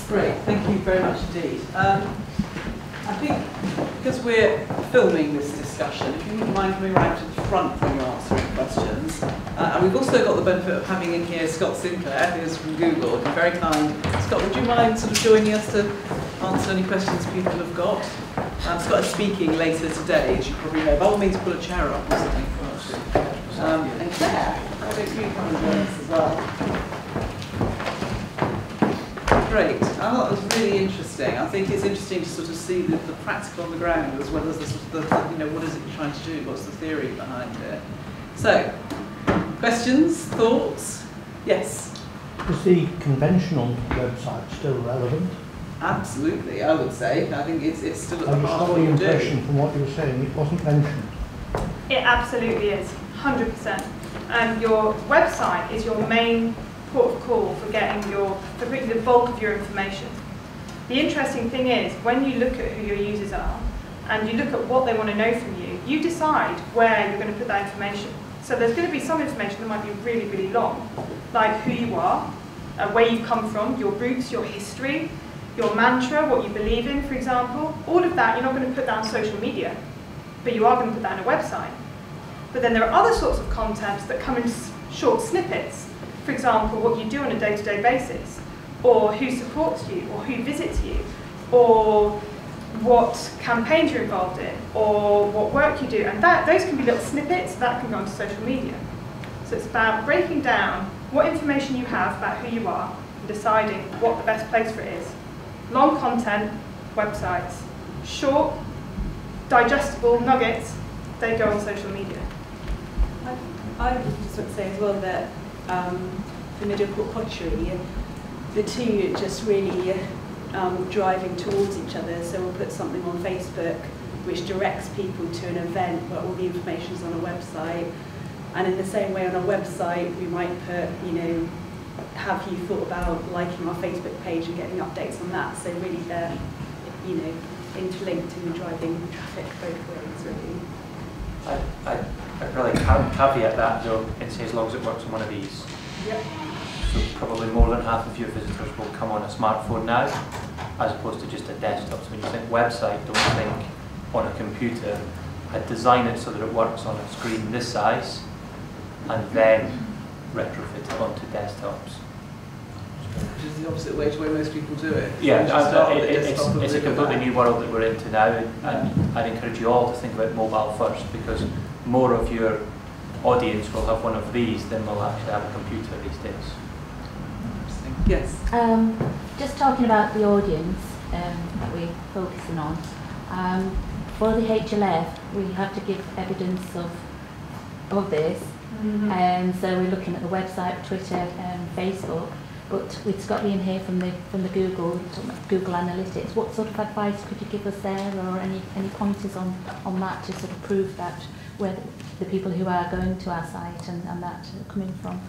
Great, thank you very much indeed. I think because we're filming this discussion, if you wouldn't mind coming right to the front when you're answering questions. And we've also got the benefit of having in here Scott Sinclair, who's from Google, and very kind. Scott, would you mind sort of joining us to answer any questions people have got? Scott is speaking later today, as you probably know. By all means, pull a chair up or something for us. And Claire, why don't you come and join us as well? Great. I thought that was really interesting. I think it's interesting to sort of see the practical on the ground as well as the sort of you know, what is it you're trying to do? What's the theory behind it? So, questions, thoughts? Yes. Is the conventional website still relevant? Absolutely, I would say. I think it's still at I the just heart got of the what you impression do. from what you were saying it wasn't mentioned. It absolutely is, 100%. Your website is your main port of call for getting the bulk of your information. The interesting thing is, when you look at who your users are, and you look at what they want to know from you, you decide where you're going to put that information. So there's going to be some information that might be really, really long, like who you are, where you've come from, your roots, your history, your mantra, what you believe in, for example. All of that, you're not going to put that on social media, but you are going to put that on a website. But then there are other sorts of content that come in short snippets. For example, what you do on a day-to-day basis, or who supports you, or who visits you, or what campaigns you're involved in, or what work you do. And those can be little snippets that can go onto social media. So it's about breaking down what information you have about who you are and deciding what the best place for it is. Long content, websites. Short, digestible nuggets, they go on social media. I would just want to say as well that for middle pottery, the two are just really driving towards each other. So we'll put something on Facebook which directs people to an event where all the information is on a website. And in the same way on a website, we might put, you know, have you thought about liking our Facebook page and getting updates on that? So really they're, you know, interlinked and driving traffic both ways, really. I'd probably caveat that though and say as long as it works on one of these. Yep. So probably more than half of your visitors will come on a smartphone now, as opposed to just a desktop. So when you think website, don't think on a computer. I'd design it so that it works on a screen this size, and then retrofit it onto desktops. Which is the opposite way to the way most people do it. Yeah, It's a completely new world that we're into now, and I'd encourage you all to think about mobile first, because more of your audience will have one of these than will actually have a computer these days. Yes. Just talking about the audience that we're focusing on. For the HLF, we have to give evidence of this. Mm-hmm. So we're looking at the website, Twitter, Facebook. But with Scott Ian here from the Google Analytics, what sort of advice could you give us there, or any pointers on that to sort of prove that where the people who are going to our site and that are coming from?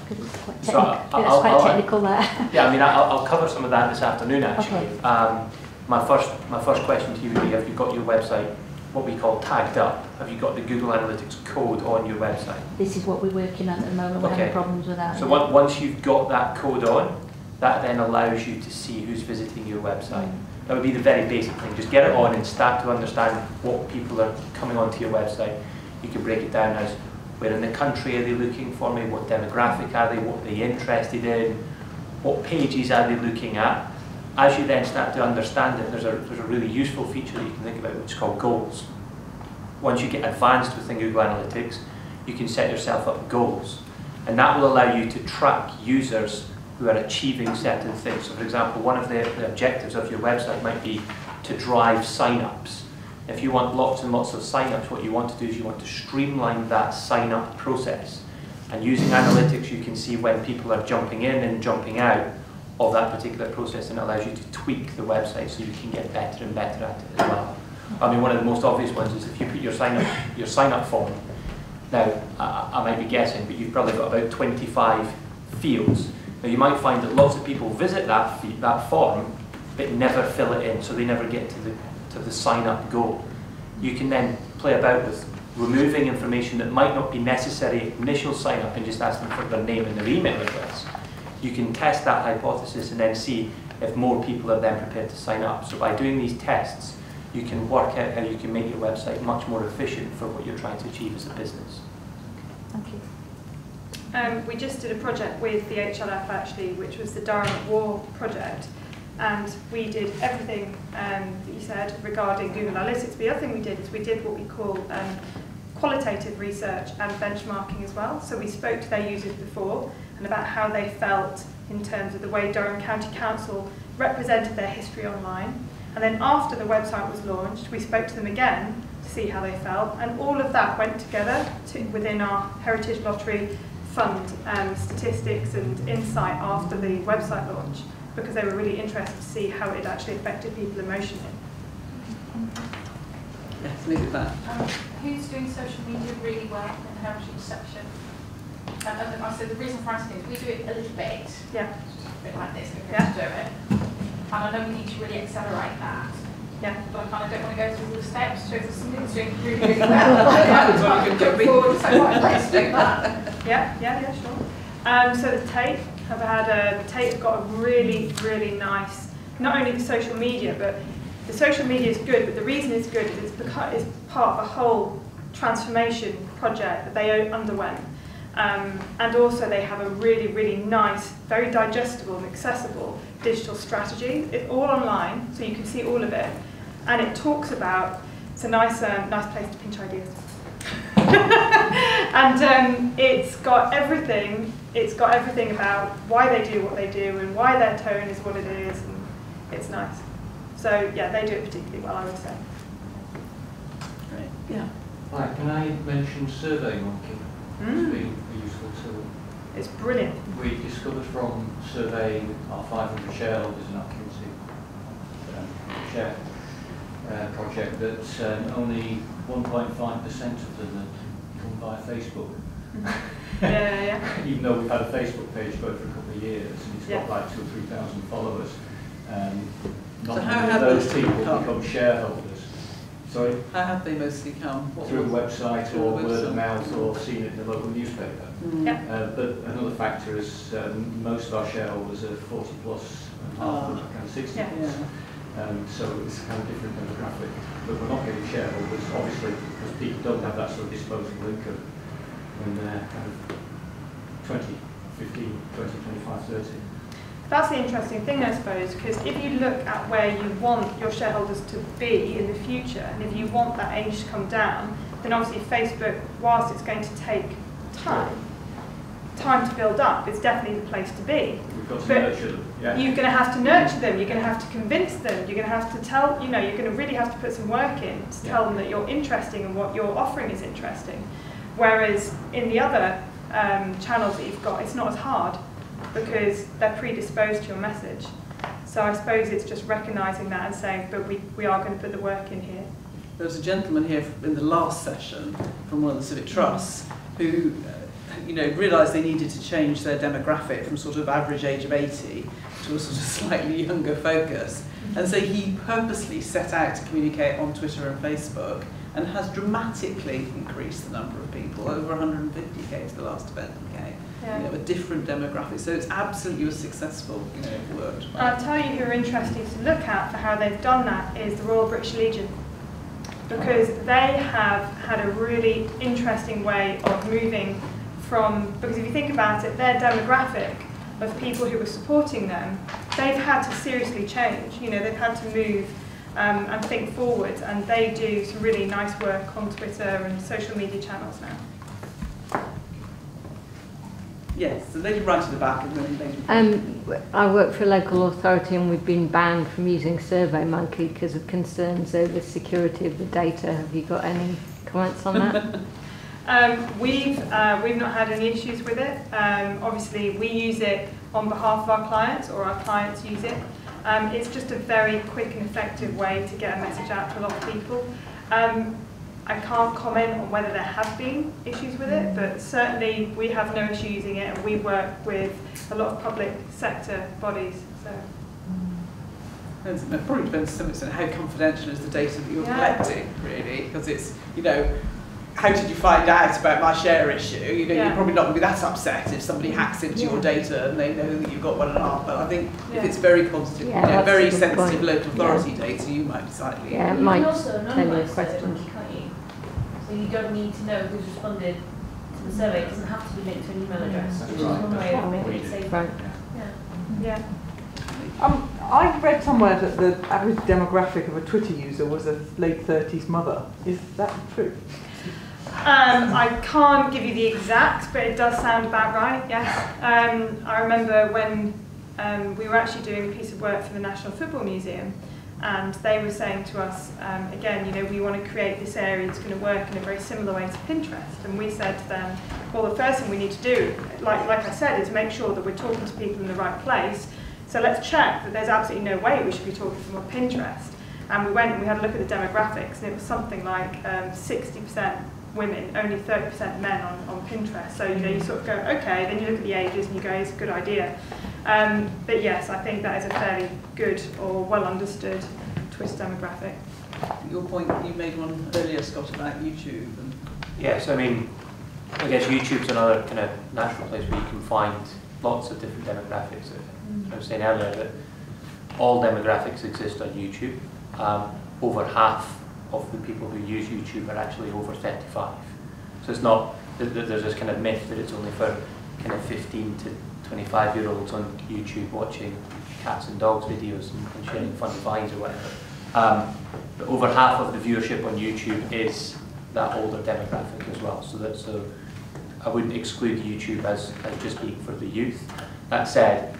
Because it's quite technical there. Yeah, I mean, I'll cover some of that this afternoon actually. Okay. My first question to you would be: have you got your website, what we call tagged up? Have you got the Google Analytics code on your website? This is what we're working on at the moment. We're having problems with that. So once you've got that code on, that then allows you to see who's visiting your website. That would be the very basic thing. Just get it on and start to understand what people are coming onto your website. You can break it down as where in the country are they looking for me, what demographic are they, what are they interested in, what pages are they looking at. As you then start to understand it, there's a really useful feature that you can think about which is called goals. Once you get advanced within Google Analytics, you can set yourself up goals. And that will allow you to track users who are achieving certain things. So for example, one of the objectives of your website might be to drive sign-ups. If you want lots and lots of sign-ups, what you want to do is you want to streamline that sign-up process. And using analytics, you can see when people are jumping in and jumping out of that particular process, and it allows you to tweak the website so you can get better and better at it as well. I mean, one of the most obvious ones is if you put your sign up form. Now, I might be guessing, but you've probably got about 25 fields. Now, you might find that lots of people visit that form, but never fill it in, so they never get to the sign up goal. You can then play about with removing information that might not be necessary at initial sign up and just ask them for their name and their email address. You can test that hypothesis and then see if more people are then prepared to sign up. So by doing these tests, you can work out how you can make your website much more efficient for what you're trying to achieve as a business. Thank you. We just did a project with the HLF actually, which was the Durham at War project, and we did everything that you said regarding Google Analytics. But the other thing we did is we did what we call qualitative research and benchmarking as well. So we spoke to their users before and about how they felt in terms of the way Durham County Council represented their history online. And then after the website was launched, we spoke to them again to see how they felt, and all of that went together within our Heritage Lottery Fund statistics and insight after the website launch, because they were really interested to see how it actually affected people emotionally. Yes, leave it there. Who's doing social media really well in the Heritage section? And I said the reason for asking is we do it a little bit, Yeah. a bit like this, we're going Yeah. to do it. And I know we need to really accelerate that. Yeah. But I kind of don't want to go through all the steps. So if there's something that's doing really, really well, I can jump forward and say, right, let's do that. Yeah, sure. So the Tate the Tate have got a really, really nice, not only the social media, but the social media is good, but the reason it's good is it's part of a whole transformation project that they underwent. And also they have a really, really nice, very digestible and accessible digital strategy. It's all online, so you can see all of it. And it talks about, it's a nice place to pinch ideas. And it's got everything about why they do what they do and why their tone is what it is, and it's nice. So yeah, they do it particularly well, I would say. Great. Yeah. Hi, can I mention SurveyMonkey? It's been a useful tool. It's brilliant. We discovered from surveying our 500 shareholders in our community share project that only 1.5% of them had come via Facebook. Yeah. Even though we've had a Facebook page going for a couple of years, and it's got like 2,000 or 3,000 followers. Not So many of those people become shareholders. Sorry? How have they mostly come? Through the website or word of mouth or seen it in the local newspaper. But another factor is most of our shareholders are 40 plus and half of them are kind of 60 plus. So it's a kind of different demographic. But we're not getting shareholders, obviously, because people don't have that sort of disposable income when they're kind of 20, 15, 20, 25, 30. That's the interesting thing, I suppose, because if you look at where you want your shareholders to be in the future, and if you want that age to come down, then obviously Facebook, whilst it's going to take time to build up, it's definitely the place to be. We've got to but nurture them. Yeah. You're going to have to nurture them, you're going to have to convince them, you're going to have to tell, you're going to really have to put some work in to tell them that you're interesting and what you're offering is interesting. Whereas in the other channels that you've got, it's not as hard, because they're predisposed to your message. So I suppose it's just recognising that and saying, but we are going to put the work in here. There was a gentleman here in the last session from one of the civic trusts who realised they needed to change their demographic from sort of average age of 80 to a sort of slightly younger focus. And so he purposely set out to communicate on Twitter and Facebook, and has dramatically increased the number of people. Over 150 came to the last event and came. A different demographic. So it's absolutely a successful work. I'll tell you who are interesting to look at for how they've done that is the Royal British Legion, because they have had a really interesting way of moving from, because if you think about it, their demographic of people who were supporting them, they've had to seriously change. They've had to move and think forward, and they do some really nice work on Twitter and social media channels now. Yes, the lady right at the back and then lady. I work for a local authority, and we've been banned from using SurveyMonkey because of concerns over security of the data. Have you got any comments on that? We've not had any issues with it. Obviously, we use it on behalf of our clients, or our clients use it. It's just a very quick and effective way to get a message out to a lot of people. I can't comment on whether there have been issues with it, but certainly we have no issue using it, and we work with a lot of public sector bodies. So. It probably depends to some extent how confidential is the data that you're collecting, really, because it's, you know, how did you find out about my share issue? You know, you're probably not going to be that upset if somebody hacks into your data and they know that you've got 1.5. But I think if it's very positive, you know, very sensitive local authority data, you might be slightly. Yeah, it you might can also tell you a anonymise question. survey, can't you? So you don't need to know who's responded to the survey. It doesn't have to be linked to an email address. Which is one way of making it safer. Right. Yeah. I read somewhere that the average demographic of a Twitter user was a late 30s mother. Is that true? I can't give you the exact, but it does sound about right, yes. I remember when we were actually doing a piece of work for the National Football Museum, and they were saying to us, again, you know, we want to create this area that's going to work in a very similar way to Pinterest. And we said to them, well, the first thing we need to do, like I said, is make sure that we're talking to people in the right place. So let's check that there's absolutely no way we should be talking to them on Pinterest. And we went and we had a look at the demographics, and it was something like 60% women, only 30% men on Pinterest. So, you know, you sort of go, okay, then you look at the ages and you go, it's a good idea. But yes, I think that is a fairly good or well understood Twitter demographic. Your point, you made one earlier, Scott, about YouTube. And yes, I mean, I guess YouTube's another kind of natural place where you can find lots of different demographics. I was saying earlier that all demographics exist on YouTube. Over half of the people who use YouTube are actually over 35. So it's not, there's this kind of myth that it's only for kind of 15 to 25-year-olds on YouTube watching cats and dogs videos and sharing funny vines or whatever. But over half of the viewership on YouTube is that older demographic as well. So I wouldn't exclude YouTube as just being for the youth. That said,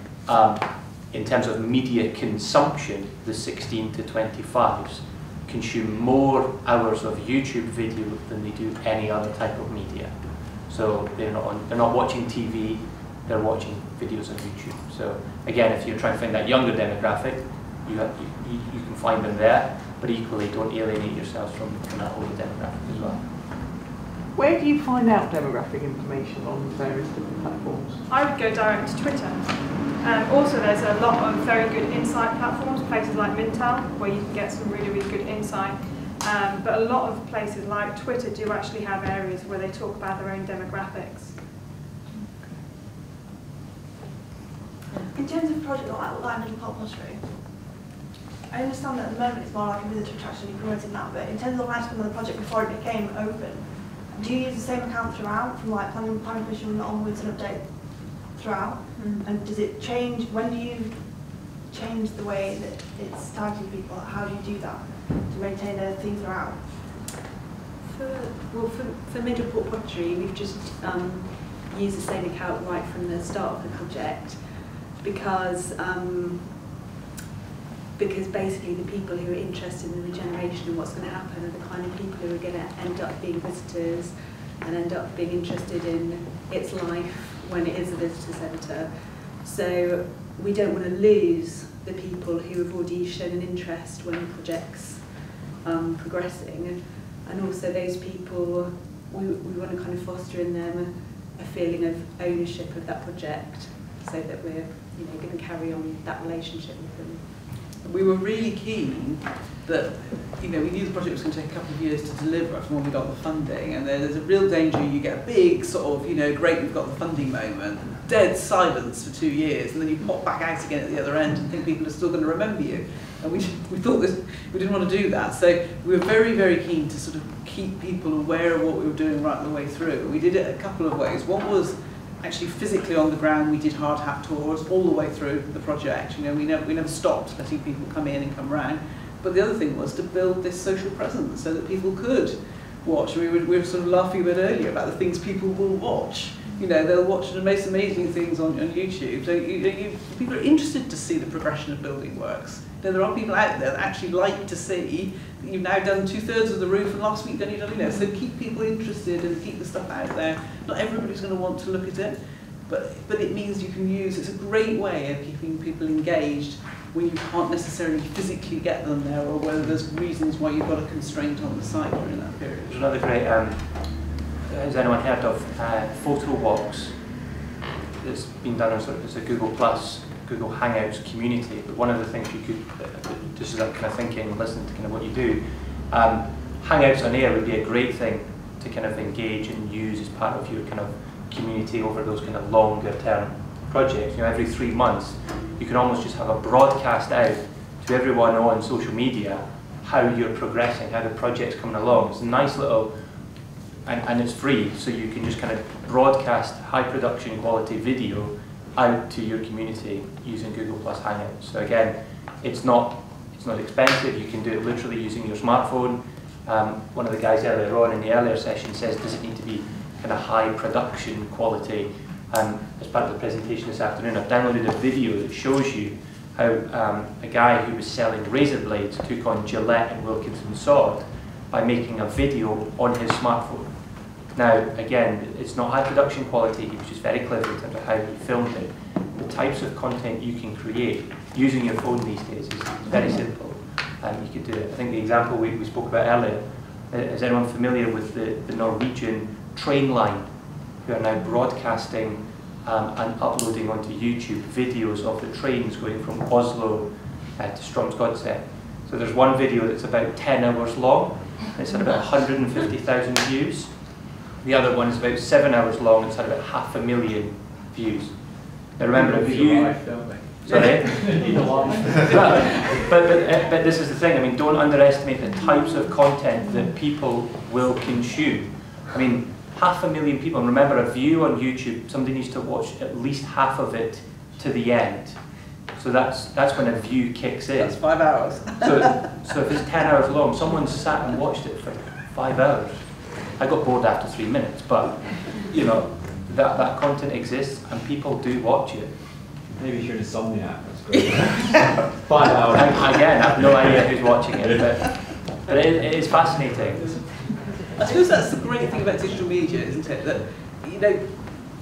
in terms of media consumption, the 16 to 25s consume more hours of YouTube video than they do any other type of media. So they're not watching TV, they're watching videos on YouTube. So again, if you're trying to find that younger demographic, you can find them there, but equally don't alienate yourselves from that older demographic as well. Where do you find out demographic information on various different platforms? I would go direct to Twitter. Also, there's a lot of very good insight platforms, places like Mintel, where you can get some really, really good insight. But a lot of places like Twitter do actually have areas where they talk about their own demographics. In terms of a project like Little Pop Pottery, I understand that at the moment it's more like a visitor attraction, you're promoting that, but in terms of the lifespan of the project before it became open, do you use the same account throughout, from like planning permission onwards and update throughout? And does it change, when do you change the way that it's targeting people? How do you do that to maintain a theme throughout? For Middleport Pottery, we've just used the same account right from the start of the project because basically the people who are interested in the regeneration and what's going to happen are the kind of people who are going to end up being visitors and end up being interested in its life when it is a visitor centre. So we don't want to lose the people who have already shown an interest when the project's progressing. And also those people, we want to kind of foster in them a feeling of ownership of that project so that we're going to carry on that relationship with them. We were really keen that, we knew the project was going to take a couple of years to deliver from when we got the funding, and there's a real danger you get a big sort of, great, we've got the funding moment, dead silence for 2 years, and then you pop back out again at the other end and think people are still going to remember you. And we thought we didn't want to do that, so we were very, very keen to sort of keep people aware of what we were doing right the way through. We did it a couple of ways. One was actually physically on the ground. We did hard hat tours all the way through the project. We never stopped letting people come in and come around. But the other thing was to build this social presence so that people could watch. We were sort of laughing a bit earlier about the things people will watch. You know, they'll watch the most amazing things on YouTube. So people are interested to see the progression of building works. You know, there are people out there that actually like to see that you've now done 2/3 of the roof, and last week done it. So keep people interested and keep the stuff out there. Not everybody's going to want to look at it, but it means you can use. It's a great way of keeping people engaged when you can't necessarily physically get them there, or whether there's reasons why you've got a constraint on the site during that period. There's another great. Has anyone heard of photo walks? That's been done as a Google Hangouts community. But one of the things you could, just as that kind of thinking and listening to kind of what you do, Hangouts on air would be a great thing to kind of engage and use as part of your kind of community over those kind of longer term projects. You know, every 3 months, you can almost just have a broadcast out to everyone on social media how you're progressing, how the project's coming along. It's a nice little. And it's free, so you can just kind of broadcast high production quality video out to your community using Google Plus Hangouts. So again, it's not expensive. You can do it literally using your smartphone. One of the guys earlier on in the earlier session says, does it need to be kind of high production quality? As part of the presentation this afternoon, I've downloaded a video that shows you how a guy who was selling razor blades took on Gillette and Wilkinson sword by making a video on his smartphone. Now, again, it's not high production quality, he was just very clever in terms of how he filmed it. The types of content you can create using your phone these days is very simple. You could do it. I think the example we spoke about earlier, is anyone familiar with the Norwegian train line, who are now broadcasting and uploading onto YouTube videos of the trains going from Oslo to Strømsgodset. So there's one video that's about 10 hours long, it's had about 150,000 views. The other one is about 7 hours long, it's had about 500,000 views. Now remember, a view... Sorry? but this is the thing, I mean, don't underestimate the types of content that people will consume. I mean, 500,000 people, and remember, a view on YouTube, somebody needs to watch at least half of it to the end. So that's when a view kicks in. That's 5 hours. So if it's 10 hours long, someone sat and watched it for 5 hours. I got bored after 3 minutes, but you know, that content exists and people do watch it. Maybe if you're an insomniac, that's great. 5 hours. Again, I have no idea who's watching it, but it is fascinating. I suppose that's the great thing about digital media, isn't it? That, you know,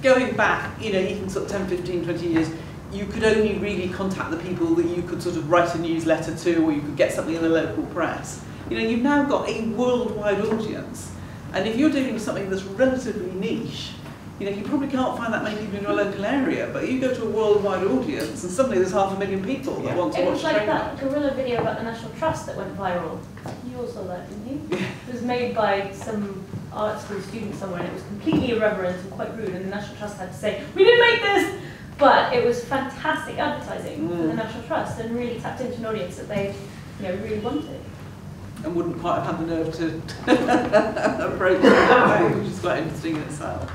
going back, you know, even sort of 10, 15, 20 years, you could only really contact the people that you could sort of write a newsletter to, or you could get something in the local press. You know, you've now got a worldwide audience. And if you're doing something that's relatively niche, you know, you probably can't find that many people in your local area, but you go to a worldwide audience and suddenly there's 500,000 people that want to watch. It was like that guerrilla video about the National Trust that went viral. You all saw that, didn't you? It was made by some art school student somewhere, and it was completely irreverent and quite rude, and the National Trust had to say, we didn't make this! But it was fantastic advertising for the National Trust, and really tapped into an audience that they, you know, really wanted. And wouldn't quite have had the nerve to approach it that way, which is quite interesting in itself.